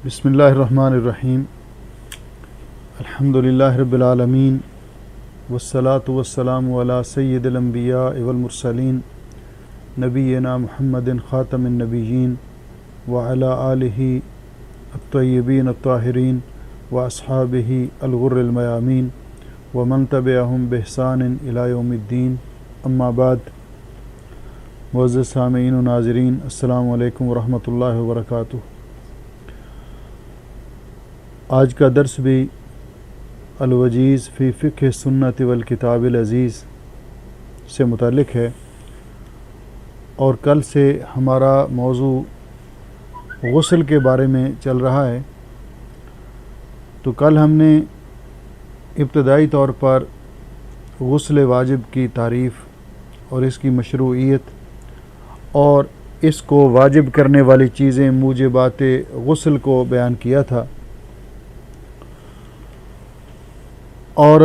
بسم اللہ الرحمن الرحیم الحمدللہ رب العالمین والصلاة والسلام علی سید الانبیاء والمرسلین نبینا محمد خاتم النبیین وعلی آلہ الطیبین الطاہرین واصحابہ الغر المیامین ومن تبعہم بإحسان الی یوم الدین اما بعد۔ معزز سامعین و ناظرین، السلام علیکم ورحمۃ اللہ وبرکاتہ۔ آج کا درس بھی الوجیز فی فقہ سنت والکتاب العزیز سے متعلق ہے، اور کل سے ہمارا موضوع غسل کے بارے میں چل رہا ہے۔ تو کل ہم نے ابتدائی طور پر غسل واجب کی تعریف اور اس کی مشروعیت اور اس کو واجب کرنے والی چیزیں موجبات غسل کو بیان کیا تھا، اور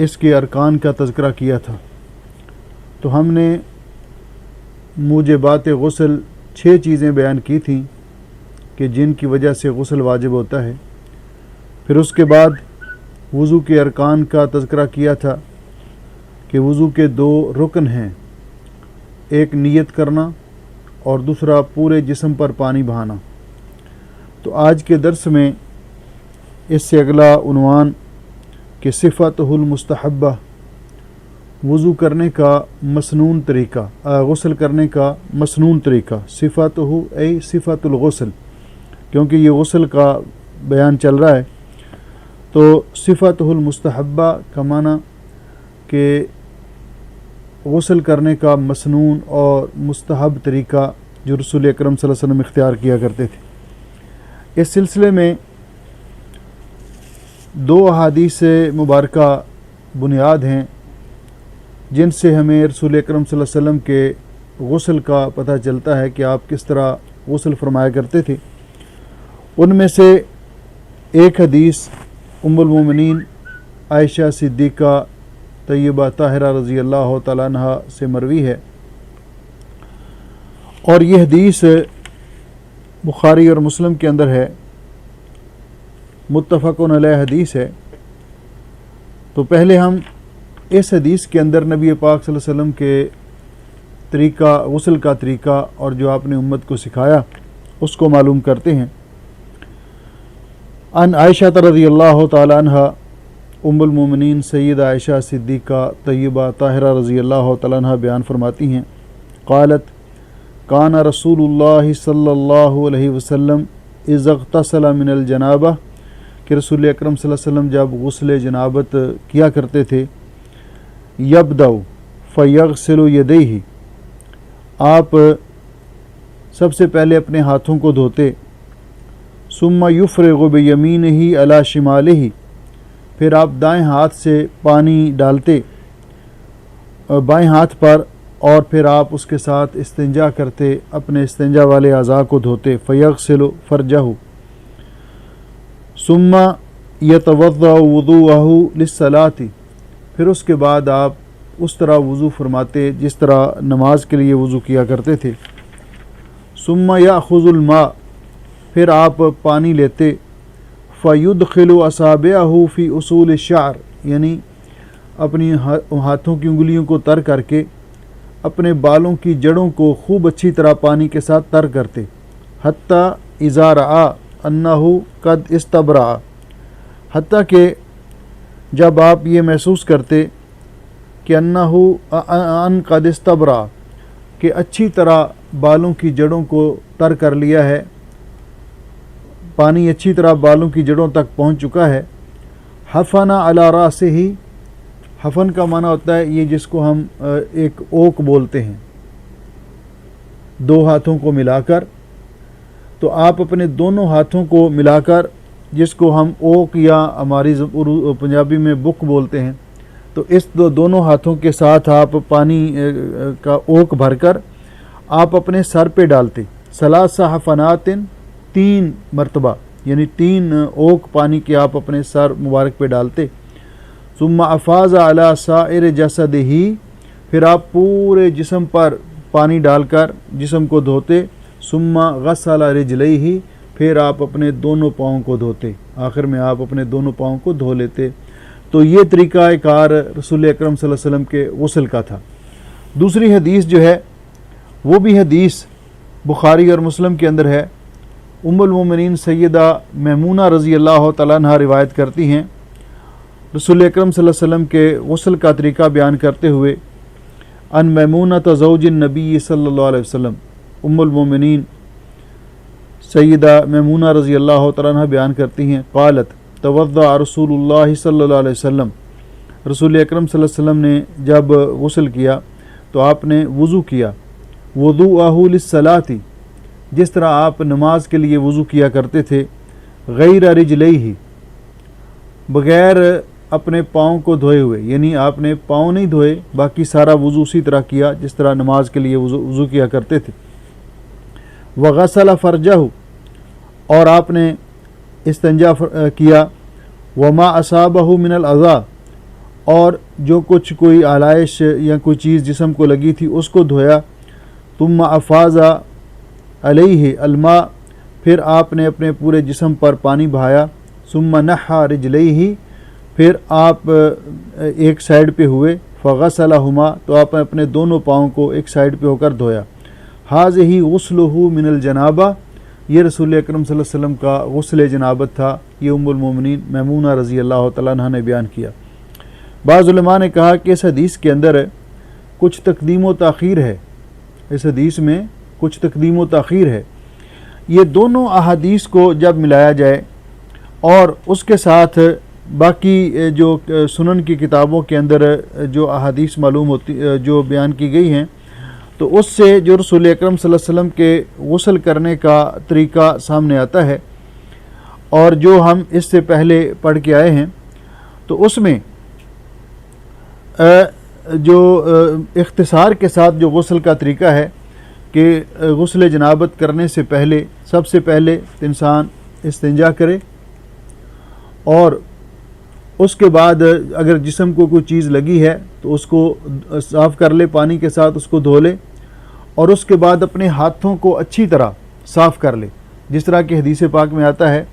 اس کے ارکان کا تذکرہ کیا تھا۔ تو ہم نے موجبات غسل 6 چیزیں بیان کی تھیں کہ جن کی وجہ سے غسل واجب ہوتا ہے۔ پھر اس کے بعد وضو کے ارکان کا تذکرہ کیا تھا کہ وضو کے 2 رکن ہیں، ایک نیت کرنا اور دوسرا پورے جسم پر پانی بہانا۔ تو آج کے درس میں اس سے اگلا عنوان کہ صفاتہ المستحبہ، وضو کرنے کا مسنون طریقہ، غسل کرنے کا مسنون طریقہ، صفاتہ ای صفات الغسل، کیونکہ یہ غسل کا بیان چل رہا ہے۔ تو صفاتہ المستحبہ کا معنی کہ غسل کرنے کا مسنون اور مستحب طریقہ جو رسول اکرم صلی اللہ علیہ وسلم اختیار کیا کرتے تھے۔ اس سلسلے میں 2 احادیث مبارکہ بنیاد ہیں جن سے ہمیں رسول اکرم صلی اللہ علیہ وسلم کے غسل کا پتہ چلتا ہے کہ آپ کس طرح غسل فرمایا کرتے تھے۔ ان میں سے ایک حدیث ام المومنین عائشہ صدیقہ طیبہ طاہرہ رضی اللہ تعالیٰ عنہ سے مروی ہے، اور یہ حدیث بخاری اور مسلم کے اندر ہے، متفقن علیہ حدیث ہے۔ تو پہلے ہم اس حدیث کے اندر نبی پاک صلی اللہ علیہ وسلم کے طریقہ، غسل کا طریقہ اور جو آپ نے امت کو سکھایا اس کو معلوم کرتے ہیں۔ ان عائشہ رضی اللہ تعالی عنہ، ام المومنین سیدہ عائشہ صدیقہ طیبہ طاہرہ رضی اللہ تعالی عنہ بیان فرماتی ہیں، قالت کان رسول اللہ صلی اللہ علیہ وسلم اذا اغتسل من الجنابہ، کہ رسول اکرم صلی اللہ علیہ وسلم جب غسل جنابت کیا کرتے تھے، یبدأ فیغسل یدیہ، آپ سب سے پہلے اپنے ہاتھوں کو دھوتے، ثم یفرغ بیمینہ علی شمالہ، پھر آپ دائیں ہاتھ سے پانی ڈالتے بائیں ہاتھ پر، اور پھر آپ اس کے ساتھ استنجا کرتے، اپنے استنجا والے اعضاء کو دھوتے، فیغسل فرجہ، ثم یتوضأ وضوءہ للصلاۃ، پھر اس کے بعد آپ اس طرح وضو فرماتے جس طرح نماز کے لیے وضو کیا کرتے تھے، ثم یأخذ الماء، پھر آپ پانی لیتے، فیدخل اصابعہ فی اصول الشعر، یعنی اپنی ہاتھوں کی انگلیوں کو تر کر کے اپنے بالوں کی جڑوں کو خوب اچھی طرح پانی کے ساتھ تر کرتے، حتیٰ اذا رأى انہ قد استبرأ، حتیٰ کہ جب آپ یہ محسوس کرتے کہ ان قد استبرأ، کہ اچھی طرح بالوں کی جڑوں کو تر کر لیا ہے، پانی اچھی طرح بالوں کی جڑوں تک پہنچ چکا ہے، حفن علی رأسہ، حفن کا معنی ہوتا ہے یہ جس کو ہم ایک اوک بولتے ہیں، 2 ہاتھوں کو ملا کر، تو آپ اپنے دونوں ہاتھوں کو ملا کر، جس کو ہم اوک یا ہماری پنجابی میں بک بولتے ہیں، تو اس دونوں ہاتھوں کے ساتھ آپ پانی کا اوک بھر کر آپ اپنے سر پہ ڈالتے، 3 حفنات، 3 مرتبہ، یعنی 3 اوک پانی کے آپ اپنے سر مبارک پہ ڈالتے، ثم افاض علی سائر جسدہ، پھر آپ پورے جسم پر پانی ڈال کر جسم کو دھوتے، ثم غسل رجلیہ، پھر آپ اپنے دونوں پاؤں کو دھوتے، آخر میں آپ اپنے دونوں پاؤں کو دھو لیتے۔ تو یہ طریقہ کار رسول اکرم صلی اللہ علیہ وسلم کے غسل کا تھا۔ دوسری حدیث جو ہے وہ بھی حدیث بخاری اور مسلم کے اندر ہے۔ ام المومنین سیدہ میمونہ رضی اللہ تعالیٰ عنہ روایت کرتی ہیں، رسول اکرم صلی اللہ علیہ وسلم کے غسل کا طریقہ بیان کرتے ہوئے، ان میمونہ زوج النبی صلی اللہ علیہ وسلم، ام المومنین سیدہ میمونہ رضی اللہ تعالیٰ عنہ بیان کرتی ہیں، قالت توضأ رسول اللہ صلی اللہ علیہ وسلم، رسول اکرم صلی اللہ علیہ وسلم نے جب غسل کیا تو آپ نے وضو کیا، وضوءہ للصلاۃ، جس طرح آپ نماز کے لیے وضو کیا کرتے تھے، غیر رجلیہ، بغیر اپنے پاؤں کو دھوئے ہوئے، یعنی آپ نے پاؤں نہیں دھوئے، باقی سارا وضو اسی طرح کیا جس طرح نماز کے لیے وضو کیا کرتے تھے۔ وغسل فرجہ، اور آپ نے استنجا کیا، وما اصابہ من الاذى، اور جو کچھ کوئی آلائش یا کوئی چیز جسم کو لگی تھی اس کو دھویا، ثم افاض علیہ الماء، پھر آپ نے اپنے پورے جسم پر پانی بہایا، ثم نحى رجلیہ، پھر آپ ایک سائیڈ پہ ہوئے، فغسلہما، تو آپ نے اپنے دونوں پاؤں کو ایک سائیڈ پہ ہو کر دھویا۔ ھذہ غسلہ من الجنابہ، یہ رسول اکرم صلی اللہ علیہ وسلم کا غسل جنابت تھا، یہ ام المومنین میمونہ رضی اللہ تعالیٰ عنہ نے بیان کیا۔ بعض علماء نے کہا کہ اس حدیث کے اندر کچھ تقدیم و تاخیر ہے، اس حدیث میں کچھ تقدیم و تاخیر ہے۔ یہ دونوں احادیث کو جب ملایا جائے اور اس کے ساتھ باقی جو سنن کی کتابوں کے اندر جو احادیث معلوم ہوتی جو بیان کی گئی ہیں، تو اس سے جو رسول اکرم صلی اللہ علیہ وسلم کے غسل کرنے کا طریقہ سامنے آتا ہے، اور جو ہم اس سے پہلے پڑھ کے آئے ہیں، تو اس میں جو اختصار کے ساتھ جو غسل کا طریقہ ہے کہ غسل جنابت کرنے سے پہلے سب سے پہلے انسان استنجا کرے، اور اس کے بعد اگر جسم کو کوئی چیز لگی ہے تو اس کو صاف کر لے، پانی کے ساتھ اس کو دھو لے، اور اس کے بعد اپنے ہاتھوں کو اچھی طرح صاف کر لے، جس طرح کہ حدیث پاک میں آتا ہے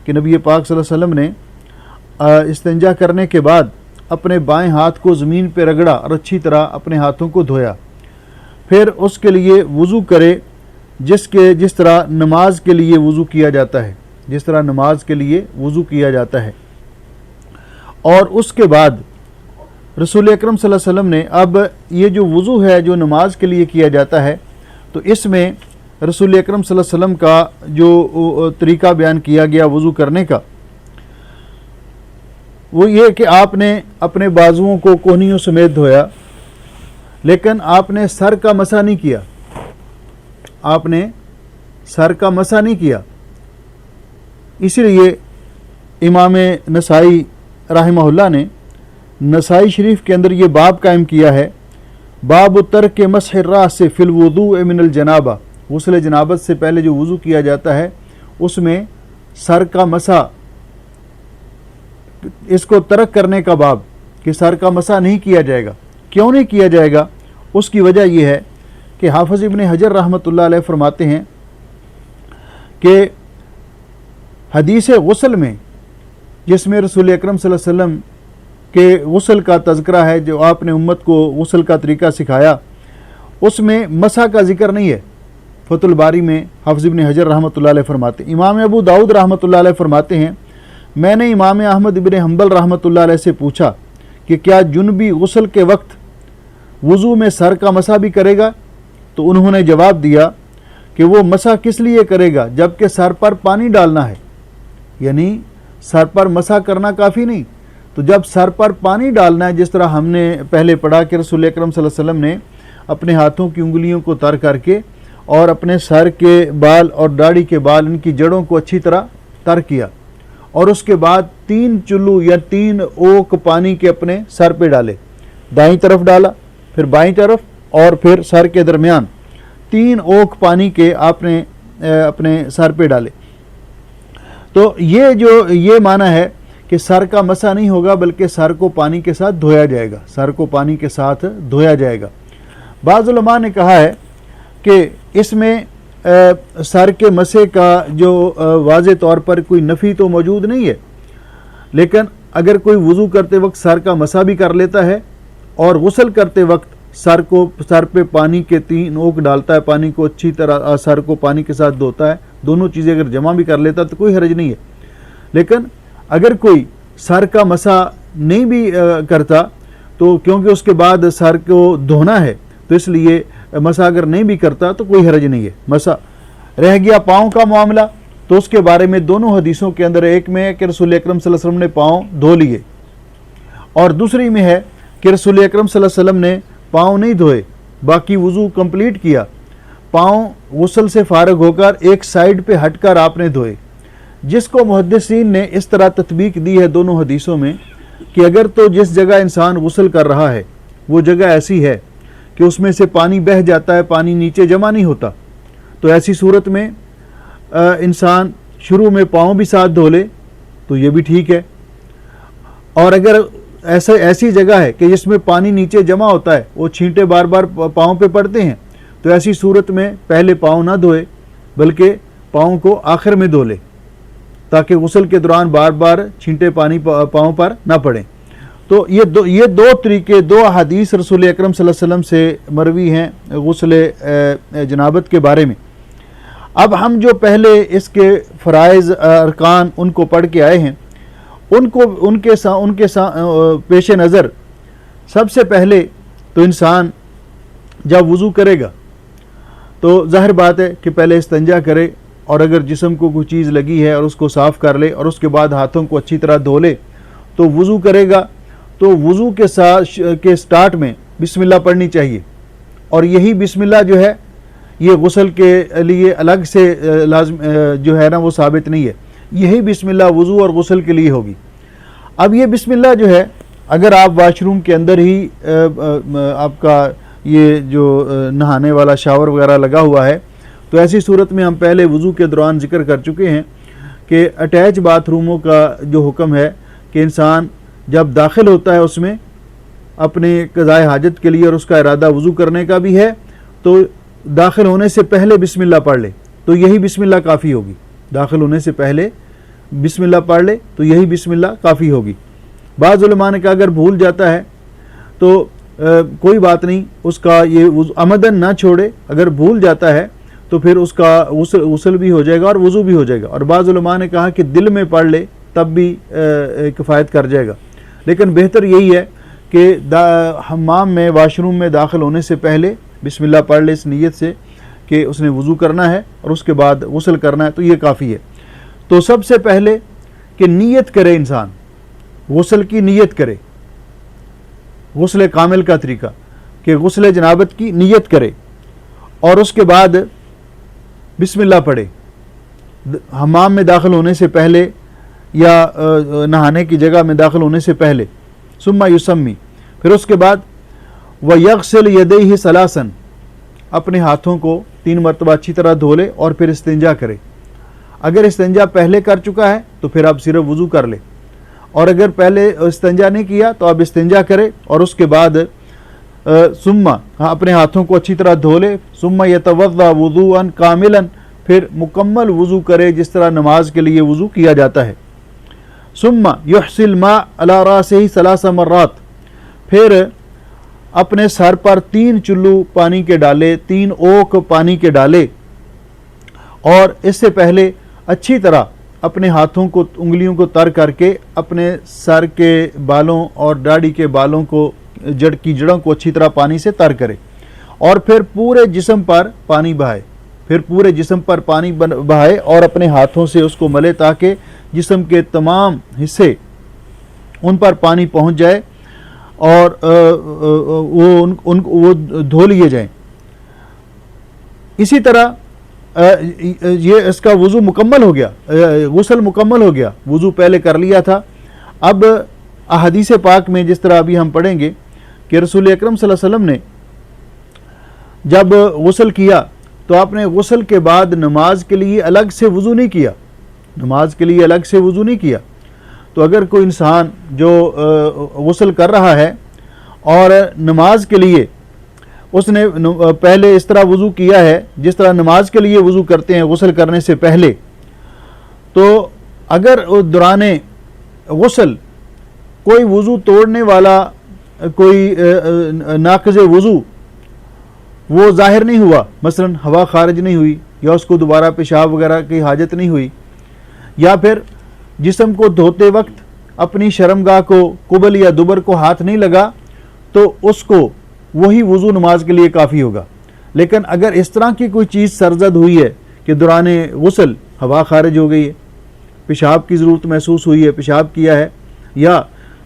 کہ نبی پاک صلی اللہ علیہ وسلم نے استنجا کرنے کے بعد اپنے بائیں ہاتھ کو زمین پہ رگڑا اور اچھی طرح اپنے ہاتھوں کو دھویا، پھر اس کے لیے وضو کرے جس طرح نماز کے لیے وضو کیا جاتا ہے، جس طرح نماز کے لیے وضو کیا جاتا ہے۔ اور اس کے بعد رسول اکرم صلی اللہ علیہ وسلم نے اب یہ جو وضو ہے جو نماز کے لیے کیا جاتا ہے، تو اس میں رسول اکرم صلی اللہ علیہ وسلم کا جو طریقہ بیان کیا گیا وضو کرنے کا، وہ یہ کہ آپ نے اپنے بازوؤں کو کوہنیوں سمیت دھویا، لیکن آپ نے سر کا مسح نہیں کیا، آپ نے سر کا مسح نہیں کیا۔ اسی لیے امام نسائی رحمہ اللہ نے نسائی شریف کے اندر یہ باب قائم کیا ہے، باب ترک مسح الراس فی الوضوء من الجنابہ، غسل جنابت سے پہلے جو وضو کیا جاتا ہے اس میں سر کا مسح، اس کو ترک کرنے کا باب کہ سر کا مسح نہیں کیا جائے گا۔ کیوں نہیں کیا جائے گا؟ اس کی وجہ یہ ہے کہ حافظ ابن حجر رحمۃ اللہ علیہ فرماتے ہیں کہ حدیث غسل میں، جس میں رسول اکرم صلی اللہ علیہ وسلم کے غسل کا تذکرہ ہے، جو آپ نے امت کو غسل کا طریقہ سکھایا، اس میں مسح کا ذکر نہیں ہے۔ فتح الباری میں حافظ ابن حجر رحمۃ اللہ علیہ فرماتے ہیں۔ امام ابو داؤد رحمۃ اللہ علیہ فرماتے ہیں، میں نے امام احمد ابن حنبل رحمۃ اللہ علیہ سے پوچھا کہ کیا جنبی غسل کے وقت وضو میں سر کا مسح بھی کرے گا؟ تو انہوں نے جواب دیا کہ وہ مسح کس لیے کرے گا جبکہ سر پر پانی ڈالنا ہے، یعنی سر پر مسح کرنا کافی نہیں، تو جب سر پر پانی ڈالنا ہے، جس طرح ہم نے پہلے پڑھا کہ رسول اکرم صلی اللہ علیہ وسلم نے اپنے ہاتھوں کی انگلیوں کو تر کر کے اور اپنے سر کے بال اور داڑھی کے بال، ان کی جڑوں کو اچھی طرح تر کیا، اور اس کے بعد 3 چلو یا 3 اوک پانی کے اپنے سر پہ ڈالے، دائیں طرف ڈالا، پھر بائیں طرف، اور پھر سر کے درمیان 3 اوک پانی کے آپ نے اپنے سر پہ ڈالے۔ تو یہ معنی ہے کہ سر کا مسح نہیں ہوگا بلکہ سر کو پانی کے ساتھ دھویا جائے گا، سر کو پانی کے ساتھ دھویا جائے گا۔ بعض علماء نے کہا ہے کہ اس میں سر کے مسح کا جو واضح طور پر کوئی نفی تو موجود نہیں ہے، لیکن اگر کوئی وضو کرتے وقت سر کا مسح بھی کر لیتا ہے اور غسل کرتے وقت سر پہ پانی کے 3 اوک ڈالتا ہے، پانی کو اچھی طرح سر کو پانی کے ساتھ دھوتا ہے، دونوں چیزیں اگر جمع بھی کر لیتا تو کوئی حرج نہیں ہے۔ لیکن اگر کوئی سر کا مسح نہیں بھی کرتا تو کیونکہ اس کے بعد سر کو دھونا ہے تو اس لیے مسح اگر نہیں بھی کرتا تو کوئی حرج نہیں ہے۔ مسح رہ گیا پاؤں کا معاملہ، تو اس کے بارے میں دونوں حدیثوں کے اندر ایک میں ہے کہ رسول اکرم صلی اللہ علیہ وسلم نے پاؤں دھو لیے، اور دوسری میں ہے کہ رسول اکرم صلی اللہ علیہ وسلم نے پاؤں نہیں دھوئے، باقی وضو کمپلیٹ کیا، پاؤں غسل سے فارغ ہو کر ایک سائیڈ پہ ہٹ کر آپ نے دھوئے، جس کو محدثین نے اس طرح تطبیق دی ہے دونوں حدیثوں میں کہ اگر تو جس جگہ انسان غسل کر رہا ہے وہ جگہ ایسی ہے کہ اس میں سے پانی بہہ جاتا ہے، پانی نیچے جمع نہیں ہوتا، تو ایسی صورت میں انسان شروع میں پاؤں بھی ساتھ دھو لے تو یہ بھی ٹھیک ہے، اور اگر ایسی جگہ ہے کہ جس میں پانی نیچے جمع ہوتا ہے، وہ چھینٹے بار بار پاؤں پہ پڑتے ہیں، تو ایسی صورت میں پہلے پاؤں نہ دھوئے بلکہ پاؤں کو آخر میں دھو لے تاکہ غسل کے دوران بار بار چھینٹے پانی پاؤں پر نہ پڑیں۔ تو یہ دو طریقے، 2 احادیث رسول اکرم صلی اللہ علیہ وسلم سے مروی ہیں غسل جنابت کے بارے میں۔ اب ہم جو پہلے اس کے فرائض ارکان ان کو پڑھ کے آئے ہیں، ان کے پیش نظر سب سے پہلے تو انسان جب وضو کرے گا تو ظاہر بات ہے کہ پہلے استنجا کرے، اور اگر جسم کو کوئی چیز لگی ہے اور اس کو صاف کر لے اور اس کے بعد ہاتھوں کو اچھی طرح دھو لے، تو وضو کرے گا تو وضو کے سٹارٹ میں بسم اللہ پڑھنی چاہیے، اور یہی بسم اللہ جو ہے یہ غسل کے لیے الگ سے لازم جو ہے نا وہ ثابت نہیں ہے، یہی بسم اللہ وضو اور غسل کے لیے ہوگی۔ اب یہ بسم اللہ جو ہے اگر آپ واش روم کے اندر ہی آپ کا یہ جو نہانے والا شاور وغیرہ لگا ہوا ہے تو ایسی صورت میں ہم پہلے وضو کے دوران ذکر کر چکے ہیں کہ اٹیچ باتھ روموں کا جو حکم ہے کہ انسان جب داخل ہوتا ہے اس میں اپنے قضائے حاجت کے لیے اور اس کا ارادہ وضو کرنے کا بھی ہے تو داخل ہونے سے پہلے بسم اللہ پڑھ لے، تو یہی بسم اللہ کافی ہوگی۔ داخل ہونے سے پہلے بسم اللہ پڑھ لے تو یہی بسم اللہ کافی ہوگی۔ بعض علماء نے کہا اگر بھول جاتا ہے تو کوئی بات نہیں، اس کا یہ عمدن نہ چھوڑے، اگر بھول جاتا ہے تو پھر اس کا غسل بھی ہو جائے گا اور وضو بھی ہو جائے گا، اور بعض علماء نے کہا کہ دل میں پڑھ لے تب بھی کفایت کر جائے گا، لیکن بہتر یہی ہے کہ حمام میں واش روم میں داخل ہونے سے پہلے بسم اللہ پڑھ لے اس نیت سے کہ اس نے وضو کرنا ہے اور اس کے بعد غسل کرنا ہے، تو یہ کافی ہے۔ تو سب سے پہلے کہ نیت کرے انسان، غسل کی نیت کرے، غسل کامل کا طریقہ کہ غسل جنابت کی نیت کرے، اور اس کے بعد بسم اللہ پڑھے حمام میں داخل ہونے سے پہلے یا نہانے کی جگہ میں داخل ہونے سے پہلے، ثم یسمی، پھر اس کے بعد وَيَغْسِلْ يَدَيْهِ ثَلَاثًا، اپنے ہاتھوں کو 3 مرتبہ اچھی طرح دھو لے اور پھر استنجا کرے۔ اگر استنجا پہلے کر چکا ہے تو پھر آپ صرف وضو کر لے، اور اگر پہلے استنجا نہیں کیا تو آپ استنجا کرے اور اس کے بعد ثم اپنے ہاتھوں کو اچھی طرح دھو لے، ثم يتوضأ وضوءا كاملا، پھر مکمل وضو کرے جس طرح نماز کے لیے وضو کیا جاتا ہے۔ ثم يحصي الماء على رأسه 3 مرات، پھر اپنے سر پر 3 چلو پانی کے ڈالے، 3 اوک پانی کے ڈالے، اور اس سے پہلے اچھی طرح اپنے ہاتھوں کو انگلیوں کو تر کر کے اپنے سر کے بالوں اور داڑھی کے بالوں کو جڑوں کو اچھی طرح پانی سے تر کرے، اور پھر پورے جسم پر پانی بہائے، بہائے اور اپنے ہاتھوں سے اس کو ملے تاکہ جسم کے تمام حصے ان پر پانی پہنچ جائے اور وہ دھو لیے جائیں۔ اسی طرح یہ اس کا وضو مکمل ہو گیا، غسل مکمل ہو گیا، وضو پہلے کر لیا تھا۔ اب احادیث پاک میں جس طرح ابھی ہم پڑھیں گے کہ رسول اکرم صلی اللہ علیہ وسلم نے جب غسل کیا تو آپ نے غسل کے بعد نماز کے لیے الگ سے وضو نہیں کیا، تو اگر کوئی انسان جو غسل کر رہا ہے اور نماز کے لیے اس نے پہلے اس طرح وضو کیا ہے جس طرح نماز کے لیے وضو کرتے ہیں غسل کرنے سے پہلے، تو اگر دوران غسل کوئی وضو توڑنے والا کوئی ناقض وضو وہ ظاہر نہیں ہوا، مثلا ہوا خارج نہیں ہوئی، یا اس کو دوبارہ پیشاب وغیرہ کی حاجت نہیں ہوئی، یا پھر جسم کو دھوتے وقت اپنی شرمگاہ کو قبل یا دبر کو ہاتھ نہیں لگا، تو اس کو وہی وضو نماز کے لیے کافی ہوگا۔ لیکن اگر اس طرح کی کوئی چیز سرزد ہوئی ہے کہ دوران غسل ہوا خارج ہو گئی ہے، پیشاب کی ضرورت محسوس ہوئی ہے، پیشاب کیا ہے، یا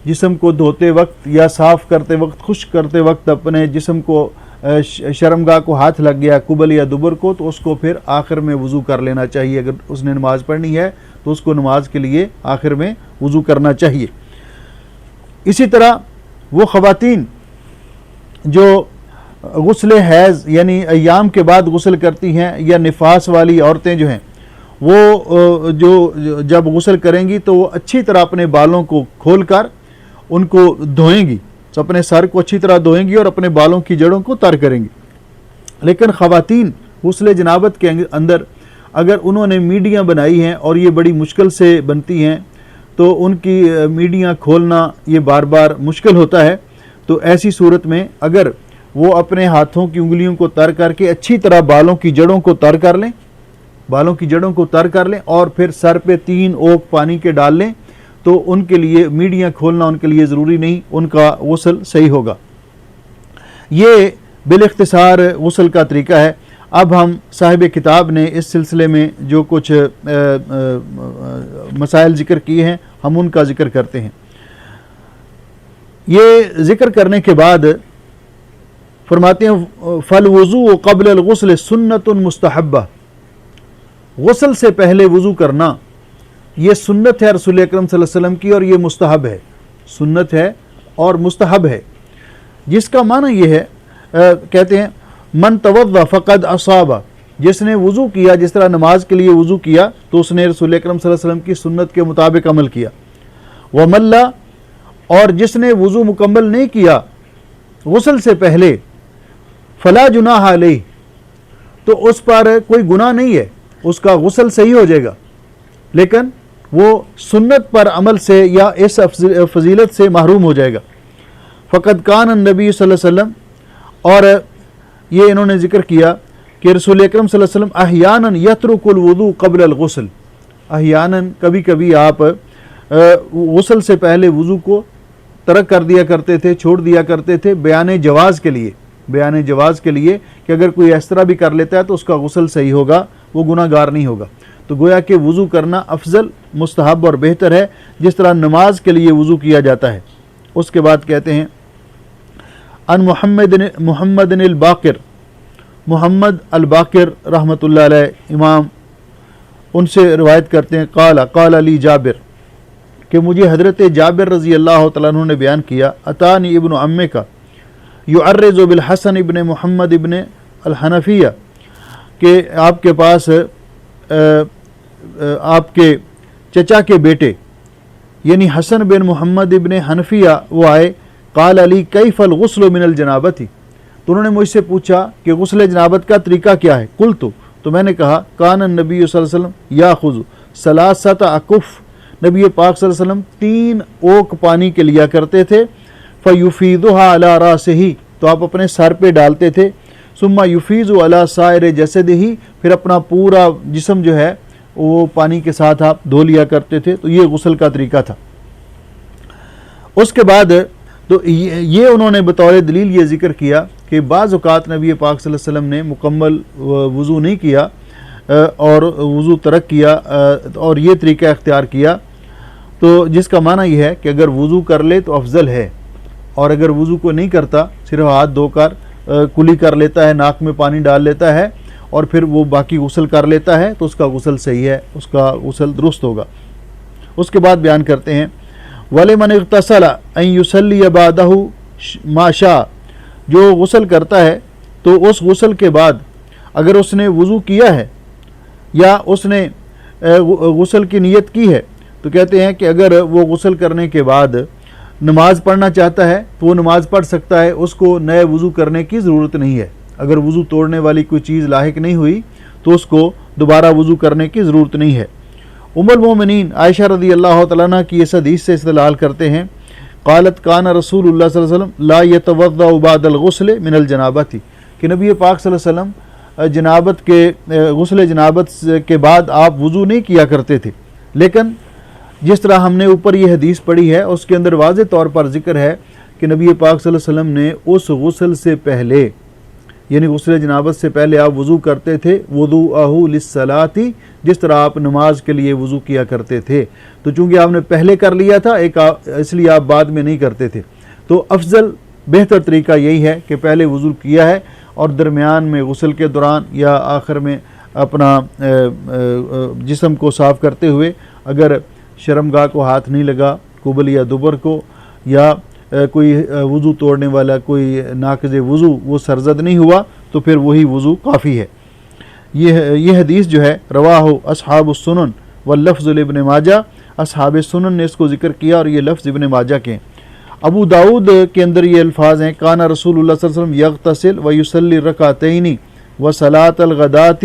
جسم کو دھوتے وقت یا صاف کرتے وقت، خشک کرتے وقت اپنے جسم کو شرمگاہ کو ہاتھ لگ گیا قبل یا دبر کو، تو اس کو پھر آخر میں وضو کر لینا چاہیے۔ اگر اس نے نماز پڑھنی ہے تو اس کو نماز کے لیے آخر میں وضو کرنا چاہیے۔ اسی طرح وہ خواتین جو غسل حیض یعنی ایام کے بعد غسل کرتی ہیں، یا نفاس والی عورتیں جو ہیں، وہ جو جب غسل کریں گی تو وہ اچھی طرح اپنے بالوں کو کھول کر ان کو دھوئیں گی، تو اپنے سر کو اچھی طرح دھوئیں گی اور اپنے بالوں کی جڑوں کو تر کریں گی۔ لیکن خواتین غسل جنابت کے اندر اگر انہوں نے میڈیاں بنائی ہیں اور یہ بڑی مشکل سے بنتی ہیں، تو ان کی میڈیاں کھولنا یہ بار بار مشکل ہوتا ہے، تو ایسی صورت میں اگر وہ اپنے ہاتھوں کی انگلیوں کو تر کر کے اچھی طرح بالوں کی جڑوں کو تر کر لیں، بالوں کی جڑوں کو تر کر لیں، اور پھر سر پہ 3 اوک پانی کے ڈال لیں، تو ان کے لیے میڈیاں کھولنا ان کے لیے ضروری نہیں، ان کا غسل صحیح ہوگا۔ یہ بالاختصار غسل کا طریقہ ہے۔ اب ہم صاحب کتاب نے اس سلسلے میں جو کچھ مسائل ذکر کیے ہیں ہم ان کا ذکر کرتے ہیں۔ یہ ذکر کرنے کے بعد فرماتے ہیں فالوضوء قبل الغسل سنت مستحبہ، غسل سے پہلے وضو کرنا یہ سنت ہے رسول اکرم صلی اللہ علیہ وسلم کی، اور یہ مستحب ہے، سنت ہے اور مستحب ہے، جس کا معنی یہ ہے کہتے ہیں من توضا فقد اصاب، جس نے وضو کیا، جس طرح نماز کے لیے وضو کیا تو اس نے رسول اکرم صلی اللہ علیہ وسلم کی سنت کے مطابق عمل کیا۔ ومن لا، اور جس نے وضو مکمل نہیں کیا غسل سے پہلے، فلا جناح علیہ، تو اس پر کوئی گناہ نہیں ہے، اس کا غسل صحیح ہو جائے گا، لیکن وہ سنت پر عمل سے یا اس فضیلت سے محروم ہو جائے گا۔ فقد کان النبی صلی اللہ علیہ وسلم، اور یہ انہوں نے ذکر کیا کہ رسول اکرم صلی اللہ علیہ وسلم احیاناً یترک الوضوء قبل الغسل، احیاناً کبھی کبھی آپ غسل سے پہلے وضو کو ترک کر دیا کرتے تھے، چھوڑ دیا کرتے تھے، بیان جواز کے لیے، بیان جواز کے لیے کہ اگر کوئی اس طرح بھی کر لیتا ہے تو اس کا غسل صحیح ہوگا، وہ گناہ گار نہیں ہوگا۔ تو گویا کہ وضو کرنا افضل، مستحب اور بہتر ہے، جس طرح نماز کے لیے وضو کیا جاتا ہے۔ اس کے بعد کہتے ہیں ان محمد الباقر، محمد الباقر رحمۃ اللہ علیہ امام، ان سے روایت کرتے ہیں قال علی جابر، کہ مجھے حضرت جابر رضی اللہ تعالیٰ عنہ نے بیان کیا، اتانی ابن عمے کا یعرض بالحسن ابن محمد ابن الحنفیہ، کہ آپ کے پاس آپ کے چچا کے بیٹے یعنی حسن بن محمد ابن حنفیہ وہ آئے، قال علی کیف الغسل من الجنابت، تو انہوں نے مجھ سے پوچھا کہ غسل جنابت کا طریقہ کیا ہے، قلت، تو میں نے کہا کان النبی صلی اللہ علیہ وسلم یاخذ ثلاثۃ اکف، نبی پاک صلی اللہ علیہ وسلم 3 اوک پانی کے لیا کرتے تھے، فیفیضھا علی راسہ، تو آپ اپنے سر پہ ڈالتے تھے، ثم یفیض علی سائر جسدہ، پھر اپنا پورا جسم جو ہے وہ پانی کے ساتھ آپ دھو لیا کرتے تھے۔ تو یہ غسل کا طریقہ تھا۔ اس کے بعد تو یہ انہوں نے بطور دلیل یہ ذکر کیا کہ بعض اوقات نبی پاک صلی اللہ علیہ وسلم نے مکمل وضو نہیں کیا اور وضو ترک کیا اور یہ طریقہ اختیار کیا، تو جس کا معنی یہ ہے کہ اگر وضو کر لے تو افضل ہے، اور اگر وضو کو نہیں کرتا، صرف ہاتھ دھو کر کلی کر لیتا ہے، ناک میں پانی ڈال لیتا ہے اور پھر وہ باقی غسل کر لیتا ہے، تو اس کا غسل صحیح ہے، اس کا غسل درست ہوگا۔ اس کے بعد بیان کرتے ہیں وَلِمَنِ اغْتَسَلَ أَن يُصَلِّيَ بَعْدَهُ مَا شَاءَ، جو غسل کرتا ہے تو اس غسل کے بعد اگر اس نے وضو کیا ہے یا اس نے غسل کی نیت کی ہے، تو کہتے ہیں کہ اگر وہ غسل کرنے کے بعد نماز پڑھنا چاہتا ہے تو وہ نماز پڑھ سکتا ہے، اس کو نئے وضو کرنے کی ضرورت نہیں ہے۔ اگر وضو توڑنے والی کوئی چیز لاحق نہیں ہوئی تو اس کو دوبارہ وضو کرنے کی ضرورت نہیں ہے۔ ام المومنین عائشہ رضی اللہ تعالیٰ عنہ کی اس حدیث سے استدلال کرتے ہیں، قالت کان رسول اللہ صلی اللہ علیہ وسلم لا يتوضأ بعد الغسل من الجنابۃ، کہ نبی پاک صلی اللہ علیہ وسلم جنابت کے غسل جنابت کے بعد آپ وضو نہیں کیا کرتے تھے، لیکن جس طرح ہم نے اوپر یہ حدیث پڑھی ہے اس کے اندر واضح طور پر ذکر ہے کہ نبی پاک صلی اللہ علیہ وسلم نے اس غسل سے پہلے، یعنی غسل جنابت سے پہلے آپ وضو کرتے تھے، وضوءہ للصلاۃ، جس طرح آپ نماز کے لیے وضو کیا کرتے تھے۔ تو چونکہ آپ نے پہلے کر لیا تھا اس لیے آپ بعد میں نہیں کرتے تھے، تو افضل بہتر طریقہ یہی ہے کہ پہلے وضو کیا ہے اور درمیان میں غسل کے دوران یا آخر میں اپنا جسم کو صاف کرتے ہوئے اگر شرمگاہ کو ہاتھ نہیں لگا، قبل یا دبر کو، یا کوئی وضو توڑنے والا کوئی ناقض وضو وہ سرزد نہیں ہوا تو پھر وہی وضو کافی ہے۔ یہ حدیث جو ہے رواہ اصحاب السنن واللفظ لابن ماجہ، اصحاب سنن نے اس کو ذکر کیا اور یہ لفظ ابن ماجہ کے ہیں۔ ابو داؤد کے اندر یہ الفاظ ہیں، کان رسول اللہ صلی اللہ علیہ وسلم یغتسل ویصلی رکعتین وصلاۃ الغداۃ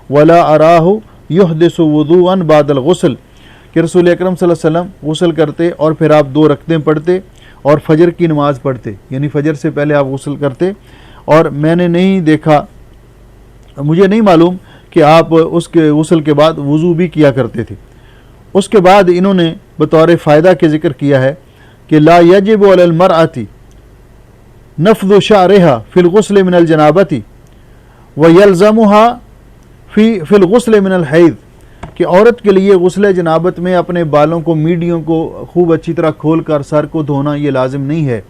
ولا اراہ یحدث وضوءا بعد الغسل، کہ رسول اکرم صلی اللہ علیہ وسلم غسل کرتے اور پھر آپ 2 رکعتیں پڑھتے اور فجر کی نماز پڑھتے، یعنی فجر سے پہلے آپ غسل کرتے، اور میں نے نہیں دیکھا، مجھے نہیں معلوم کہ آپ اس کے غسل کے بعد وضو بھی کیا کرتے تھے۔ اس کے بعد انہوں نے بطور فائدہ کے ذکر کیا ہے کہ لا یجب علی المرأۃ نفض شعرها فی الغسل من الجنابۃ ویلزمها فی الغسل من الحیض، کہ عورت کے لیے غسل جنابت میں اپنے بالوں کو، میڈیوں کو خوب اچھی طرح کھول کر سر کو دھونا یہ لازم نہیں ہے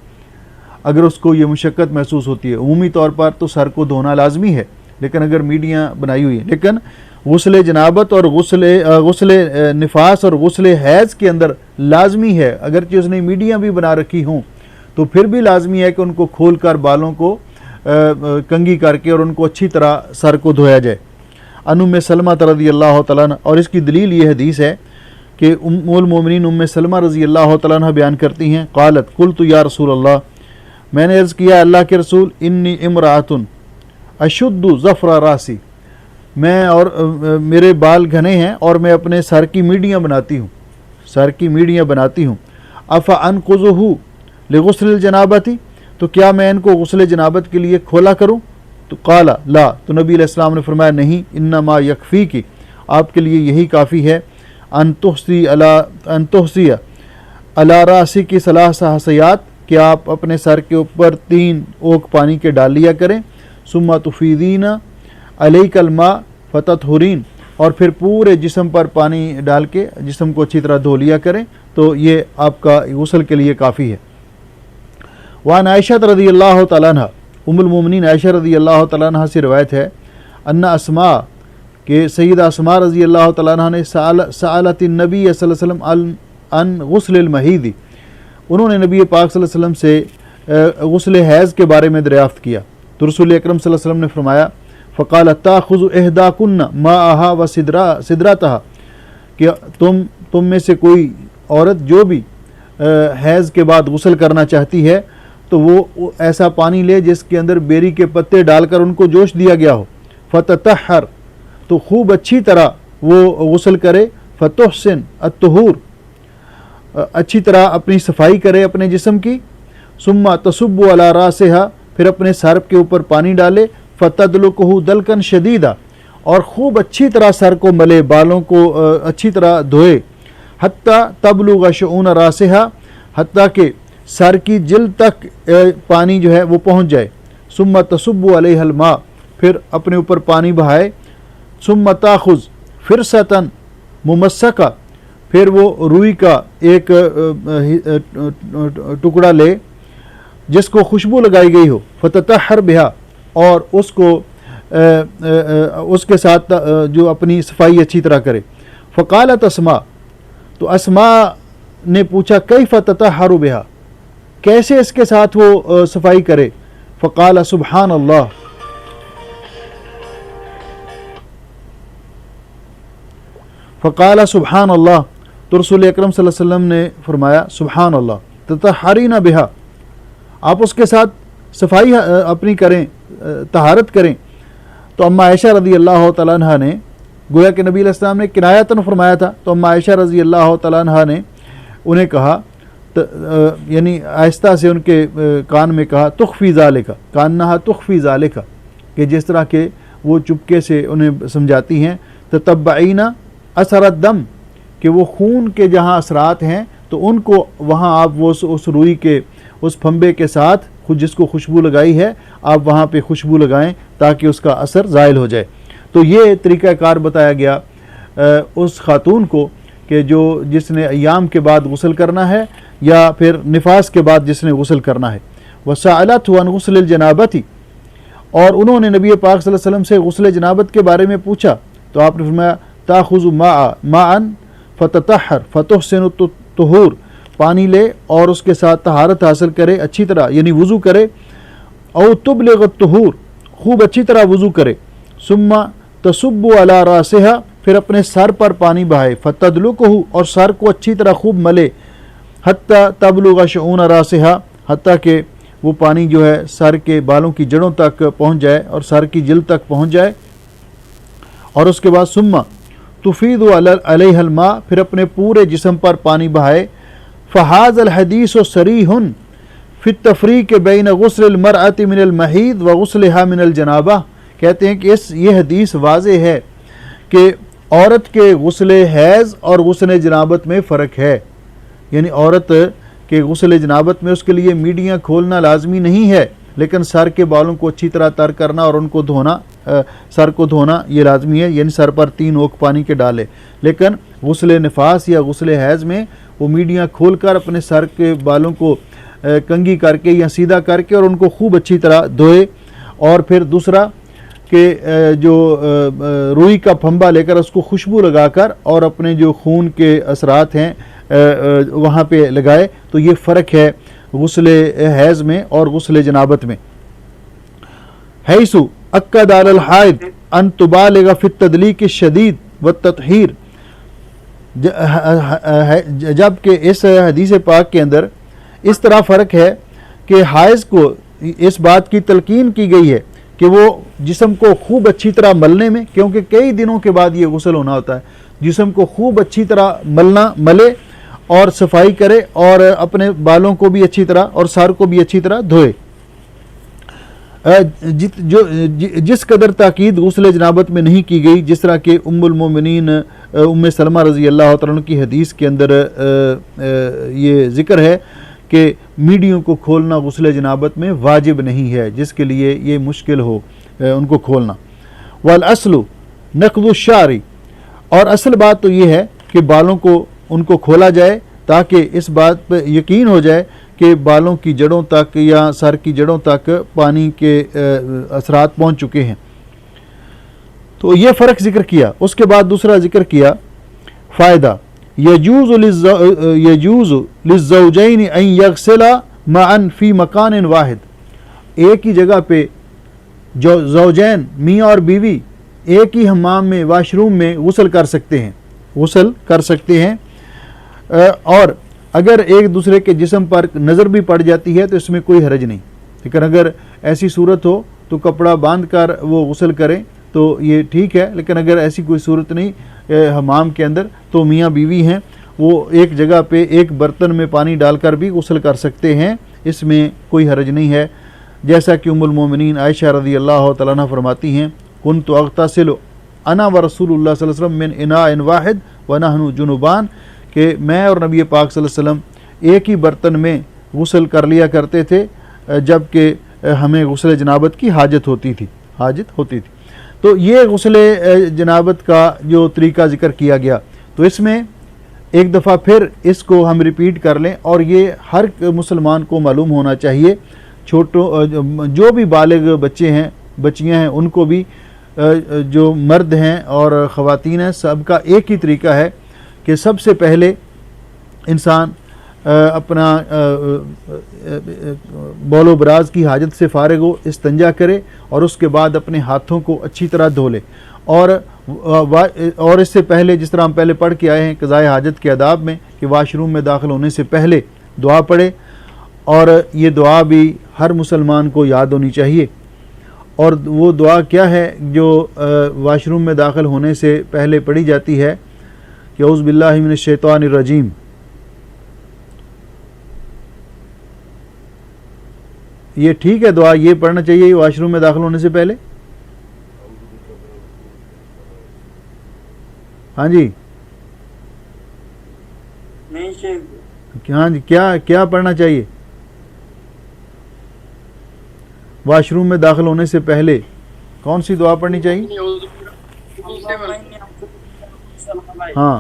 اگر اس کو یہ مشقت محسوس ہوتی ہے۔ عمومی طور پر تو سر کو دھونا لازمی ہے، لیکن اگر میڈیاں بنائی ہوئی ہیں، لیکن غسل جنابت اور غسل نفاس اور غسل حیض کے اندر لازمی ہے، اگرچہ اس نے میڈیاں بھی بنا رکھی ہوں تو پھر بھی لازمی ہے کہ ان کو کھول کر بالوں کو کنگھی کر کے اور ان کو اچھی طرح سر کو دھویا جائے۔ ام سلمہ رضی اللہ تعالیٰ عنہ، اور اس کی دلیل یہ حدیث ہے کہ ام المومنین ام سلمہ رضی اللہ تعالیٰ عنہ بیان کرتی ہیں، قالت قلت یا رسول اللہ، میں نے عرض کیا اللہ کے رسول، انی امرأۃ اشد ظفر راسی، میں اور میرے بال گھنے ہیں اور میں اپنے سر کی میڈیاں بناتی ہوں، افانقضہ لغسل الجنابۃ، تو کیا میں ان کو غسل جنابت کے لیے کھولا کروں؟ تو قال لا، تو نبی علیہ السلام نے فرمایا نہیں، انما یکفیک، آپ کے لیے یہی کافی ہے، ان تحسی علی راسی کی ثلاث حصیات، کہ آپ اپنے سر کے اوپر 3 اوک پانی کے ڈال لیا کریں، ثم تفیدین علیک الماء فتطہرین، اور پھر پورے جسم پر پانی ڈال کے جسم کو اچھی طرح دھو لیا کریں، تو یہ آپ کا غسل کے لیے کافی ہے۔ وعن عائشہ رضی اللہ تعالیٰ عنہ، ام المومنین عائشہ رضی اللہ تعالیٰ عنہ سے روایت ہے، ان اسماء، کہ سیدہ اسماء رضی اللہ تعالیٰ عنہ نے سألت النبی صلی اللہ علیہ وسلم عن غسل المحیض، انہوں نے نبی پاک صلی اللہ علیہ وسلم سے غسل حیض کے بارے میں دریافت کیا، تو رسول اکرم صلی اللہ علیہ وسلم نے فرمایا، فقالت تاخذ احداکن ماءها وسدرتها، کہ تم میں سے کوئی عورت جو بھی حیض کے بعد غسل کرنا چاہتی ہے تو وہ ایسا پانی لے جس کے اندر بیری کے پتے ڈال کر ان کو جوش دیا گیا ہو، فتطہر، تو خوب اچھی طرح وہ غسل کرے، فتحسن الطہور، اچھی طرح اپنی صفائی کرے اپنے جسم کی، ثم تصب علی راسہا، پھر اپنے سر کے اوپر پانی ڈالے، فتدلکہ دلکن شدیدا، اور خوب اچھی طرح سر کو ملے، بالوں کو اچھی طرح دھوئے، حتی تبلغ شؤون راسہا، حتیٰ کہ سر کی جلد تک پانی جو ہے وہ پہنچ جائے، ثم تصب علیہ الماء، پھر اپنے اوپر پانی بہائے، ثم تاخذ فرصۃ ممسکہ، پھر وہ روئی کا ایک ٹکڑا لے جس کو خوشبو لگائی گئی ہو، فتطہر بہا، اور اس کے ساتھ جو اپنی صفائی اچھی طرح کرے۔ فقالت اسماء، تو اسماء نے پوچھا کیف تطہر بہا، کیسے اس کے ساتھ وہ صفائی کرے؟ فقال سبحان اللہ، فقال سبحان اللہ، تو رسول اکرم صلی اللہ علیہ وسلم نے فرمایا سبحان اللہ، فتطہرین بہا، آپ اس کے ساتھ صفائی اپنی کریں، طہارت کریں۔ تو اما عائشہ رضی اللہ تعالیٰ عنہ نے، گویا کہ نبی علیہ السلام نے کنایتاً فرمایا تھا، تو اما عائشہ رضی اللہ تعالیٰ عنہ نے انہیں کہا، یعنی آہستہ سے ان کے کان میں کہا، تخفی ذالک، کانہا تخفی ذالک، کہ جس طرح کہ وہ چپکے سے انہیں سمجھاتی ہیں، تتبعین اثر الدم، کہ وہ خون کے جہاں اثرات ہیں تو ان کو وہاں آپ وہ اس روئی کے اس پھمبے کے ساتھ جس کو خوشبو لگائی ہے آپ وہاں پہ خوشبو لگائیں تاکہ اس کا اثر زائل ہو جائے۔ تو یہ طریقہ کار بتایا گیا اس خاتون کو کہ جس نے ایام کے بعد غسل کرنا ہے یا پھر نفاس کے بعد جس نے غسل کرنا ہے۔ وَسَأَلَتْهُ عَنْ غُسْلِ الْجَنَابَةِ، اور انہوں نے نبی پاک صلی اللہ علیہ وسلم سے غسل جنابت کے بارے میں پوچھا تو آپ نے فرمایا، تَأْخُذُ مَاءً فَتَطَهَّرْ فَتُحْسِنُ الطُّهُورَ، پانی لے اور اس کے ساتھ طہارت حاصل کرے اچھی طرح، یعنی وضو کرے، او تبلغ الطہور، خوب اچھی طرح وضو کرے، ثم تصب علی راسها، پھر اپنے سر پر پانی بہائے، فتدلکہ، اور سر کو اچھی طرح خوب ملے، حتی تبلغ شؤون راسها، حتیٰ کہ وہ پانی جو ہے سر کے بالوں کی جڑوں تک پہنچ جائے اور سر کی جلد تک پہنچ جائے، اور اس کے بعد ثم تفیض علیہ الماء، پھر اپنے پورے جسم پر پانی بہائے۔ فہذا الحدیث صریح فی التفریق بین غسل المرأة من المحیض وغسلها من الجنابہ، کہتے ہیں کہ یہ حدیث واضح ہے کہ عورت کے غسل حیض اور غسل جنابت میں فرق ہے، یعنی عورت کے غسل جنابت میں اس کے لیے میڈیاں کھولنا لازمی نہیں ہے، لیکن سر کے بالوں کو اچھی طرح تر کرنا اور ان کو دھونا، سر کو دھونا یہ لازمی ہے، یعنی سر پر 3 اوک پانی کے ڈالے۔ لیکن غسل نفاس یا غسل حیض میں وہ میڈیاں کھول کر اپنے سر کے بالوں کو کنگھی کر کے یا سیدھا کر کے اور ان کو خوب اچھی طرح دھوئے، اور پھر دوسرا کہ جو روئی کا پھمبا لے کر اس کو خوشبو لگا کر اور اپنے جو خون کے اثرات ہیں وہاں پہ لگائے۔ تو یہ فرق ہے غسل حیض میں اور غسل جنابت میں۔ حیث اکد علی الحائض ان تبالغ فی التدلیق الشدید والتطہیر، جبکہ اس حدیث پاک کے اندر اس طرح فرق ہے کہ حائض کو اس بات کی تلقین کی گئی ہے کہ وہ جسم کو خوب اچھی طرح ملنے میں، کیونکہ کئی دنوں کے بعد یہ غسل ہونا ہوتا ہے، جسم کو خوب اچھی طرح ملے اور صفائی کرے اور اپنے بالوں کو بھی اچھی طرح اور سر کو بھی اچھی طرح دھوئے۔ جس قدر تاکید غسل جنابت میں نہیں کی گئی، جس طرح کہ ام المومنین ام سلمہ رضی اللہ تعالیٰ عنہ کی حدیث کے اندر یہ ذکر ہے کہ میڈیوں کو کھولنا غسل جنابت میں واجب نہیں ہے، جس کے لیے یہ مشکل ہو ان کو کھولنا۔ والاصل نقض الشعر، اور اصل بات تو یہ ہے کہ بالوں کو ان کو کھولا جائے تاکہ اس بات پہ یقین ہو جائے کہ بالوں کی جڑوں تک یا سر کی جڑوں تک پانی کے اثرات پہنچ چکے ہیں۔ تو یہ فرق ذکر کیا۔ اس کے بعد دوسرا ذکر کیا فائدہ، یجوز للزوجین ان یغسلا معا فی مکان واحد، ایک ہی جگہ پہ جو زوجین میاں اور بیوی ایک ہی حمام میں واش روم میں غسل کر سکتے ہیں، اور اگر ایک دوسرے کے جسم پر نظر بھی پڑ جاتی ہے تو اس میں کوئی حرج نہیں، لیکن اگر ایسی صورت ہو تو کپڑا باندھ کر وہ غسل کریں تو یہ ٹھیک ہے، لیکن اگر ایسی کوئی صورت نہیں حمام کے اندر تو میاں بیوی ہیں وہ ایک جگہ پہ ایک برتن میں پانی ڈال کر بھی غسل کر سکتے ہیں، اس میں کوئی حرج نہیں ہے۔ جیسا کہ ام المومنین عائشہ رضی اللہ تعالیٰ عنہ فرماتی ہیں، کنت اغتسل انا ورسول اللہ صلی اللہ علیہ وسلم من اناء واحد ونحن جنوبان، کہ میں اور نبی پاک صلی اللہ علیہ وسلم ایک ہی برتن میں غسل کر لیا کرتے تھے جب کہ ہمیں غسل جنابت کی حاجت ہوتی تھی۔ تو یہ غسل جنابت کا جو طریقہ ذکر کیا گیا، تو اس میں ایک دفعہ پھر اس کو ہم ریپیٹ کر لیں، اور یہ ہر مسلمان کو معلوم ہونا چاہیے، جو بھی بالغ بچے ہیں بچیاں ہیں ان کو بھی، جو مرد ہیں اور خواتین ہیں، سب کا ایک ہی طریقہ ہے کہ سب سے پہلے انسان اپنا بول و براز کی حاجت سے فارغ ہو، استنجا کرے اور اس کے بعد اپنے ہاتھوں کو اچھی طرح دھو لے، اور اس سے پہلے جس طرح ہم پہلے پڑھ کے آئے ہیں قضاء حاجت کے آداب میں کہ واش روم میں داخل ہونے سے پہلے دعا پڑھے، اور یہ دعا بھی ہر مسلمان کو یاد ہونی چاہیے. اور وہ دعا کیا ہے جو واش روم میں داخل ہونے سے پہلے پڑھی جاتی ہے کہ اعوذ باللہ من الشیطان الرجیم. یہ ٹھیک ہے دعا، یہ پڑھنا چاہیے واش روم میں داخل ہونے سے پہلے؟ ہاں جی ہاں جی کیا پڑھنا چاہیے واش روم میں داخل ہونے سے پہلے؟ کون سی دعا پڑھنی چاہیے؟ ہاں،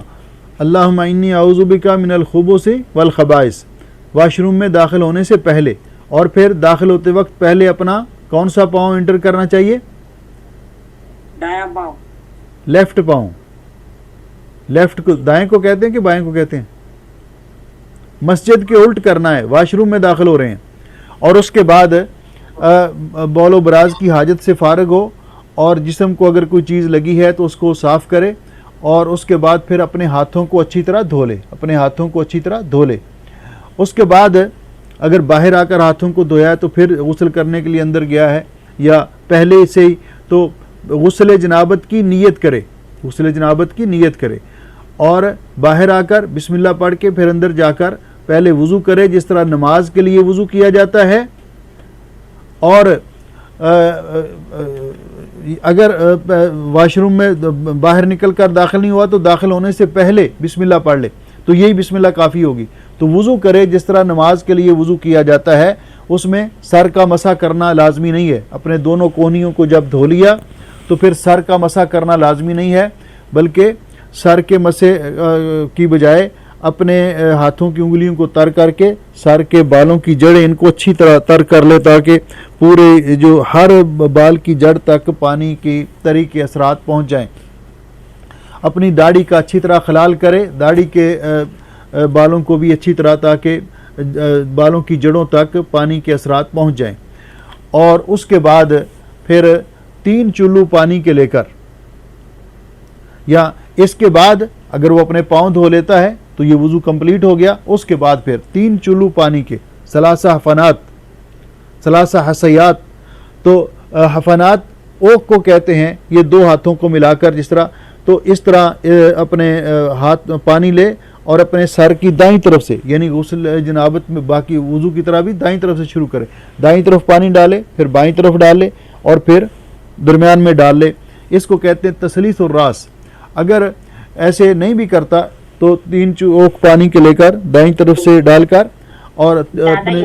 اللہم انی اعوذ بک من الخبث والخبائث، واش روم میں داخل ہونے سے پہلے. اور پھر داخل ہوتے وقت پہلے اپنا کون سا پاؤں انٹر کرنا چاہیے؟ دایاں پاؤں. لیفٹ پاؤں. لیفٹ کو دائیں کو کہتے ہیں کہ بائیں کو کہتے ہیں؟ مسجد کے الٹ کرنا ہے، واش روم میں داخل ہو رہے ہیں. اور اس کے بعد بول و براز کی حاجت سے فارغ ہو اور جسم کو اگر کوئی چیز لگی ہے تو اس کو صاف کرے. اور اس کے بعد پھر اپنے ہاتھوں کو اچھی طرح دھو لے، اپنے ہاتھوں کو اچھی طرح دھو لے. اس کے بعد اگر باہر آ کر ہاتھوں کو دھویا ہے تو پھر غسل کرنے کے لیے اندر گیا ہے یا پہلے سے ہی تو غسل جنابت کی نیت کرے، غسل جنابت کی نیت کرے. اور باہر آ کر بسم اللہ پڑھ کے پھر اندر جا کر پہلے وضو کرے جس طرح نماز کے لیے وضو کیا جاتا ہے. اور اگر واش روم میں باہر نکل کر داخل نہیں ہوا تو داخل ہونے سے پہلے بسم اللہ پڑھ لے، تو یہی بسم اللہ کافی ہوگی. تو وضو کرے جس طرح نماز کے لیے وضو کیا جاتا ہے، اس میں سر کا مسح کرنا لازمی نہیں ہے. اپنے دونوں کونیوں کو جب دھو لیا تو پھر سر کا مسح کرنا لازمی نہیں ہے، بلکہ سر کے مسح کی بجائے اپنے ہاتھوں کی انگلیوں کو تر کر کے سر کے بالوں کی جڑیں ان کو اچھی طرح تر کر لے تاکہ پورے جو ہر بال کی جڑ تک پانی کی تری کے اثرات پہنچ جائیں. اپنی داڑھی کا اچھی طرح خلال کرے، داڑھی کے بالوں کو بھی اچھی طرح تاکہ بالوں کی جڑوں تک پانی کے اثرات پہنچ جائیں. اور اس کے بعد پھر 3 چلو پانی کے لے کر، یا اس کے بعد اگر وہ اپنے پاؤں دھو لیتا ہے تو یہ وضو کمپلیٹ ہو گیا. اس کے بعد پھر 3 چلو پانی کے 3 حفنات 3 حسیات. تو حفنات اوک کو کہتے ہیں، یہ 2 ہاتھوں کو ملا کر جس طرح، تو اس طرح اپنے ہاتھ پانی لے اور اپنے سر کی دائیں طرف سے، یعنی غسل جنابت میں باقی وضو کی طرح بھی دائیں طرف سے شروع کرے. دائیں طرف پانی ڈالے، پھر بائیں طرف ڈالے اور پھر درمیان میں ڈال لے. اس کو کہتے ہیں تسلیث الراس. اگر ایسے نہیں بھی کرتا تو 3 اوک پانی کے لے کر دائیں طرف سے ڈال کر اور اپنے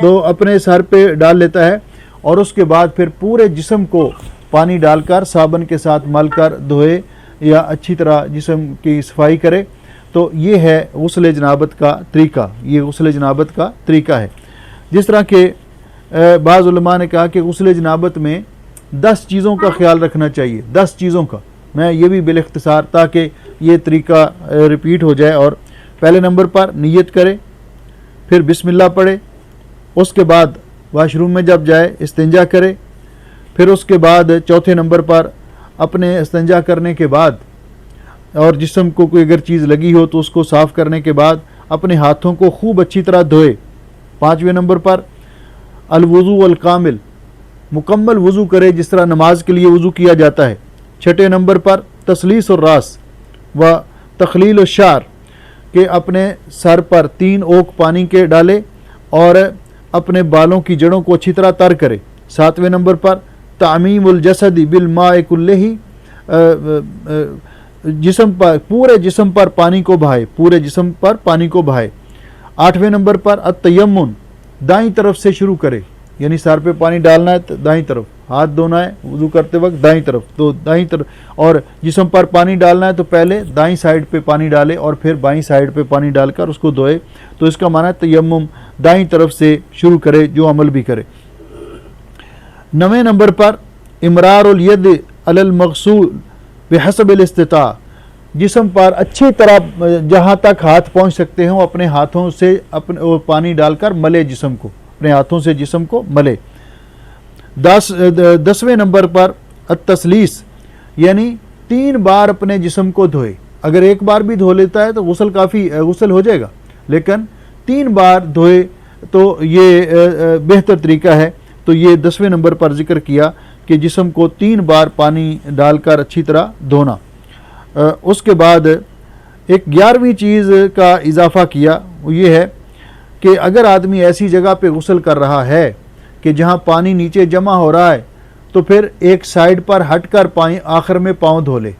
تو اپنے سر پہ ڈال لیتا ہے. اور اس کے بعد پھر پورے جسم کو پانی ڈال کر صابن کے ساتھ مل کر دھوئے یا اچھی طرح جسم کی صفائی کرے. تو یہ ہے غسل جنابت کا طریقہ، یہ غسل جنابت کا طریقہ ہے. جس طرح کہ بعض علماء نے کہا کہ غسل جنابت میں 10 چیزوں کا خیال رکھنا چاہیے، 10 چیزوں کا. میں یہ بھی بالاختصار تاکہ یہ طریقہ ریپیٹ ہو جائے. اور پہلے نمبر پر نیت کرے، پھر بسم اللہ پڑھے، اس کے بعد واش روم میں جب جائے استنجا کرے، پھر اس کے بعد چوتھے نمبر پر اپنے استنجا کرنے کے بعد اور جسم کو کوئی اگر چیز لگی ہو تو اس کو صاف کرنے کے بعد اپنے ہاتھوں کو خوب اچھی طرح دھوئے. 5ویں نمبر پر الوضو الکامل، مکمل وضو کرے جس طرح نماز کے لیے وضو کیا جاتا ہے. 6 نمبر پر تسلیث الراس و تخلیل الشعر، کہ اپنے سر پر 3 اوک پانی کے ڈالے اور اپنے بالوں کی جڑوں کو اچھی طرح تر کرے. 7ویں نمبر پر تعمیم الجسد بالماء کلہ، جسم پر پورے جسم پر پانی کو بہائے، پورے جسم پر پانی کو بہائے. 8ویں نمبر پر التیمم، دائیں طرف سے شروع کرے، یعنی سر پہ پانی ڈالنا ہے تو دائیں طرف، ہاتھ دھونا ہے وضو کرتے وقت دائیں طرف، تو دائیں طرف، اور جسم پر پانی ڈالنا ہے تو پہلے دائیں سائیڈ پہ پانی ڈالے اور پھر بائیں سائیڈ پہ پانی ڈال کر اس کو دھوئے. تو اس کا معنی ہے تیمم دائیں طرف سے شروع کرے جو عمل بھی کرے. 9ویں نمبر پر امرار الید علی المغسول بحسب الاستطاع، جسم پر اچھی طرح جہاں تک ہاتھ پہنچ سکتے ہیں اپنے ہاتھوں سے اپنے پانی ڈال کر ملے، جسم کو اپنے ہاتھوں سے جسم کو ملے. 10ویں نمبر پر التسلیث، یعنی 3 بار اپنے جسم کو دھوئے، اگر ایک بار بھی دھو لیتا ہے تو غسل ہو جائے گا، لیکن 3 بار دھوئے تو یہ بہتر طریقہ ہے۔ تو یہ 10ویں نمبر پر ذکر کیا کہ جسم کو 3 بار پانی ڈال کر اچھی طرح دھونا۔ اس کے بعد ایک 11ویں چیز کا اضافہ کیا، وہ یہ ہے کہ اگر آدمی ایسی جگہ پہ غسل کر رہا ہے کہ جہاں پانی نیچے جمع ہو رہا ہے تو پھر ایک سائیڈ پر ہٹ کر آخر میں پاؤں دھو لے،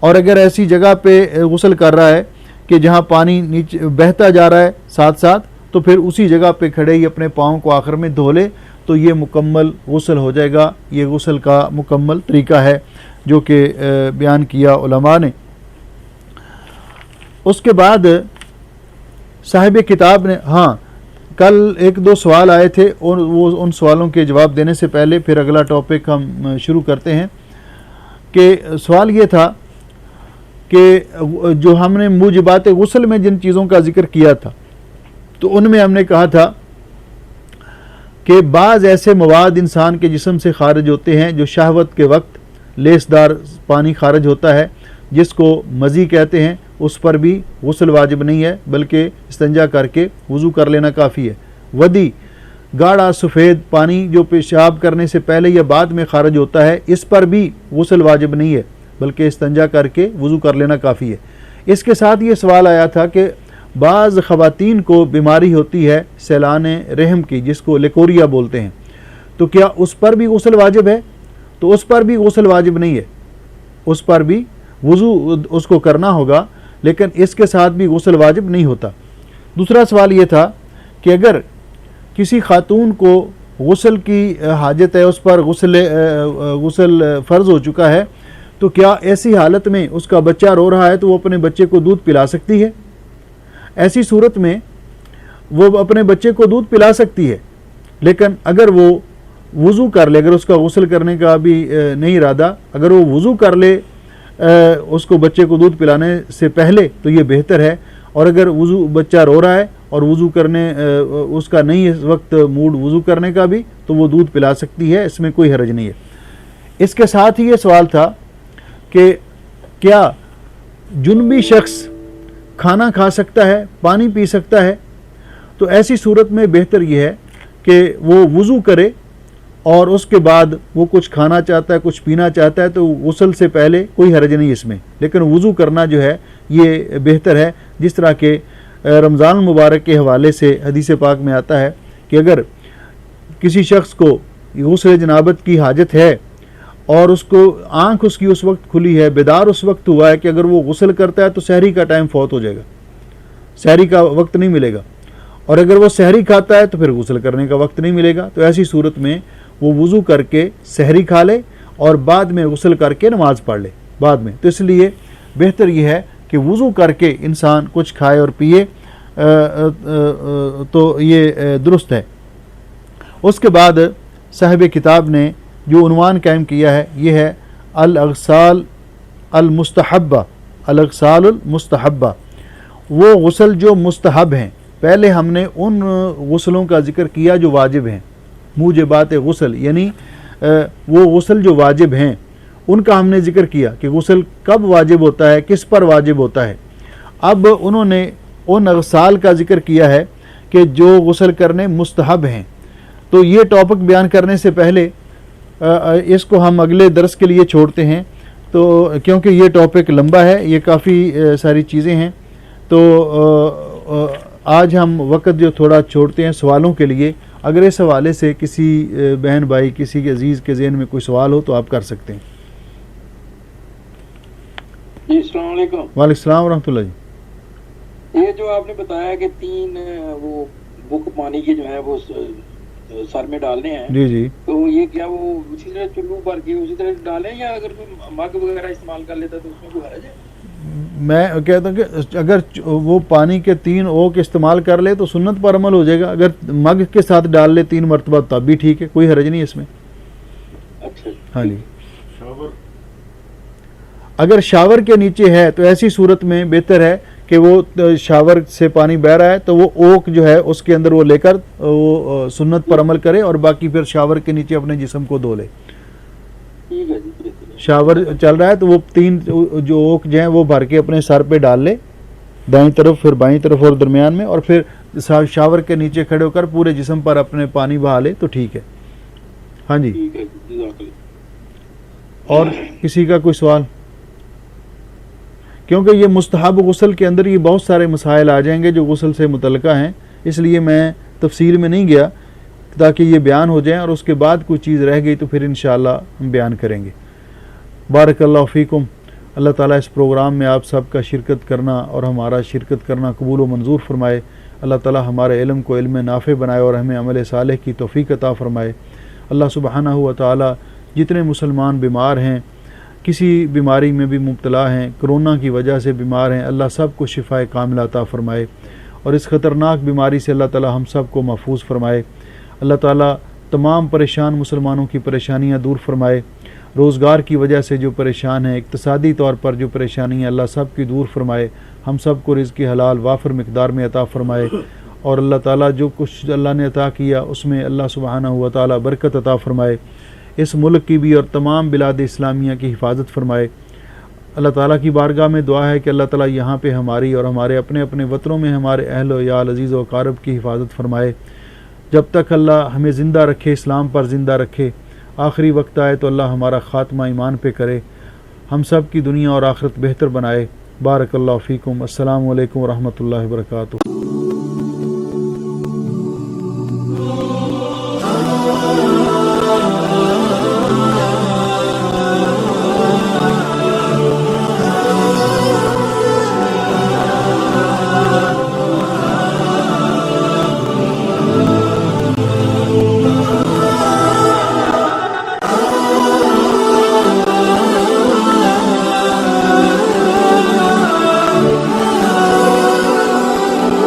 اور اگر ایسی جگہ پہ غسل کر رہا ہے کہ جہاں پانی نیچے بہتا جا رہا ہے ساتھ ساتھ، تو پھر اسی جگہ پہ کھڑے ہی اپنے پاؤں کو آخر میں دھو لے، تو یہ مکمل غسل ہو جائے گا۔ یہ غسل کا مکمل طریقہ ہے جو کہ بیان کیا علماء نے۔ اس کے بعد صاحب کتاب نے کل 1-2 سوال آئے تھے، اور وہ ان سوالوں کے جواب دینے سے پہلے پھر اگلا ٹاپک ہم شروع کرتے ہیں۔ کہ سوال یہ تھا کہ جو ہم نے موجبات غسل میں جن چیزوں کا ذکر کیا تھا، تو ان میں ہم نے کہا تھا کہ بعض ایسے مواد انسان کے جسم سے خارج ہوتے ہیں جو شہوت کے وقت لیسدار پانی خارج ہوتا ہے، جس کو مزی کہتے ہیں، اس پر بھی غسل واجب نہیں ہے، بلکہ استنجا کر کے وضو کر لینا کافی ہے۔ ودی گاڑھا سفید پانی جو پیشاب کرنے سے پہلے یا بعد میں خارج ہوتا ہے، اس پر بھی غسل واجب نہیں ہے، بلکہ استنجا کر کے وضو کر لینا کافی ہے۔ اس کے ساتھ یہ سوال آیا تھا کہ بعض خواتین کو بیماری ہوتی ہے سیلان رحم کی، جس کو لیکوریا بولتے ہیں، تو کیا اس پر بھی غسل واجب ہے؟ تو اس پر بھی غسل واجب نہیں ہے، اس پر بھی وضو اس کو کرنا ہوگا، لیکن اس کے ساتھ بھی غسل واجب نہیں ہوتا۔ دوسرا سوال یہ تھا کہ اگر کسی خاتون کو غسل کی حاجت ہے، اس پر غسل فرض ہو چکا ہے، تو کیا ایسی حالت میں اس کا بچہ رو رہا ہے تو وہ اپنے بچے کو دودھ پلا سکتی ہے؟ ایسی صورت میں وہ اپنے بچے کو دودھ پلا سکتی ہے، لیکن اگر وہ وضو کر لے، اگر اس کا غسل کرنے کا بھی نہیں ارادہ، اگر وہ وضو کر لے اس کو بچے کو دودھ پلانے سے پہلے، تو یہ بہتر ہے۔ اور اگر بچہ رو رہا ہے اور وضو کرنے اس کا نہیں اس وقت موڈ وضو کرنے کا بھی، تو وہ دودھ پلا سکتی ہے، اس میں کوئی حرج نہیں ہے۔ اس کے ساتھ ہی یہ سوال تھا کہ کیا جنبی شخص کھانا کھا سکتا ہے، پانی پی سکتا ہے؟ تو ایسی صورت میں بہتر یہ ہے کہ وہ وضو کرے، اور اس کے بعد وہ کچھ کھانا چاہتا ہے، کچھ پینا چاہتا ہے، تو غسل سے پہلے کوئی حرج نہیں اس میں، لیکن وضو کرنا جو ہے یہ بہتر ہے۔ جس طرح کہ رمضان المبارک کے حوالے سے حدیث پاک میں آتا ہے کہ اگر کسی شخص کو غسل جنابت کی حاجت ہے اور اس کو آنکھ اس کی اس وقت کھلی ہے، بیدار اس وقت ہوا ہے کہ اگر وہ غسل کرتا ہے تو سحری کا ٹائم فوت ہو جائے گا، سحری کا وقت نہیں ملے گا، اور اگر وہ سحری کھاتا ہے تو پھر غسل کرنے کا وقت نہیں ملے گا۔ تو ایسی صورت میں وہ وضو کر کے سحری کھا لے اور بعد میں غسل کر کے نماز پڑھ لے بعد میں۔ تو اس لیے بہتر یہ ہے کہ وضو کر کے انسان کچھ کھائے اور پیے، تو یہ درست ہے۔ اس کے بعد صاحب کتاب نے جو عنوان قائم کیا ہے یہ ہے الاغسال المستحبہ، الاغسال المستحبہ، وہ غسل جو مستحب ہیں۔ پہلے ہم نے ان غسلوں کا ذکر کیا جو واجب ہیں، موجبات غسل، یعنی وہ غسل جو واجب ہیں ان کا ہم نے ذکر کیا کہ غسل کب واجب ہوتا ہے، کس پر واجب ہوتا ہے۔ اب انہوں نے ان اغسال کا ذکر کیا ہے کہ جو غسل کرنے مستحب ہیں۔ تو یہ ٹاپک بیان کرنے سے پہلے اس کو ہم اگلے درس کے لیے چھوڑتے ہیں، تو کیونکہ یہ ٹاپک لمبا ہے، یہ کافی ساری چیزیں ہیں، تو آج ہم وقت جو تھوڑا چھوڑتے ہیں سوالوں کے لیے۔ اگر اس حوالے سے کسی بہن بھائی، کسی کے عزیز کے ذہن میں کوئی سوال ہو تو آپ کر سکتے ہیں۔ جی السلام علیکم۔ وعلیکم السلام ورحمۃ اللہ جی۔ یہ جو آپ نے بتایا کہ 3 وہ بک پانی کے جو ہے وہ سر میں ڈالنے ہیں، جی جی، تو یہ کیا وہ اسی طرح چلو بھر کے اسی طرح ڈالیں، یا اگر کوئی مگ وغیرہ استعمال کر لیتا تو اس میں کوئی حرج ہے؟ میں کہتا ہوں کہ اگر وہ پانی کے 3 اوک استعمال کر لے تو سنت پر عمل ہو جائے گا، اگر مگ کے ساتھ ڈال لے 3 مرتبہ تب بھی ٹھیک ہے، کوئی حرج نہیں اس میں۔ اچھا ہاں جی، اگر شاور کے نیچے ہے تو ایسی صورت میں بہتر ہے کہ وہ شاور سے پانی بہہ رہا ہے تو وہ اوک جو ہے اس کے اندر وہ لے کر وہ سنت پر عمل کرے، اور باقی پھر شاور کے نیچے اپنے جسم کو دھو لے۔ ٹھیک ہے جی۔ شاور چل رہا ہے تو وہ 3 جو اوک جو ہیں وہ بھر کے اپنے سر پہ ڈال لے، دائیں طرف پھر بائیں طرف اور درمیان میں، اور پھر شاور کے نیچے کھڑے ہو کر پورے جسم پر اپنے پانی بہا لے تو ٹھیک ہے۔ ہاں جی، ٹھیک ہے، جزاک اللہ۔ اور کسی کا کوئی سوال؟ کیونکہ یہ مستحب غسل کے اندر یہ بہت سارے مسائل آ جائیں گے جو غسل سے متعلقہ ہیں، اس لیے میں تفصیل میں نہیں گیا تاکہ یہ بیان ہو جائیں، اور اس کے بعد کوئی چیز رہ گئی تو پھر انشاءاللہ ہم بیان کریں گے۔ بارک اللہ فیکم، اللہ تعالیٰ اس پروگرام میں آپ سب کا شرکت کرنا اور ہمارا شرکت کرنا قبول و منظور فرمائے۔ اللہ تعالیٰ ہمارے علم کو علم نافع بنائے اور ہمیں عمل صالح کی توفیق عطا فرمائے۔ اللہ سبحانہ و تعالیٰ جتنے مسلمان بیمار ہیں، کسی بیماری میں بھی مبتلا ہیں، کرونا کی وجہ سے بیمار ہیں، اللہ سب کو شفاء کاملہ عطا فرمائے، اور اس خطرناک بیماری سے اللہ تعالیٰ ہم سب کو محفوظ فرمائے۔ اللہ تعالیٰ تمام پریشان مسلمانوں کی پریشانیاں دور فرمائے، روزگار کی وجہ سے جو پریشان ہیں، اقتصادی طور پر جو پریشانیاں، اللہ سب کی دور فرمائے، ہم سب کو رزق حلال وافر مقدار میں عطا فرمائے، اور اللہ تعالیٰ جو کچھ اللہ نے عطا کیا اس میں اللہ سبحانہ و تعالیٰ برکت عطا فرمائے، اس ملک کی بھی اور تمام بلاد اسلامیہ کی حفاظت فرمائے۔ اللہ تعالیٰ کی بارگاہ میں دعا ہے کہ اللہ تعالیٰ یہاں پہ ہماری اور ہمارے اپنے اپنے وطنوں میں ہمارے اہل و عیال عزیز و اقارب کی حفاظت فرمائے، جب تک اللہ ہمیں زندہ رکھے، اسلام پر زندہ رکھے، آخری وقت آئے تو اللہ ہمارا خاتمہ ایمان پہ کرے، ہم سب کی دنیا اور آخرت بہتر بنائے۔ بارک اللہ فیکم، السلام علیکم ورحمۃ اللہ وبرکاتہ۔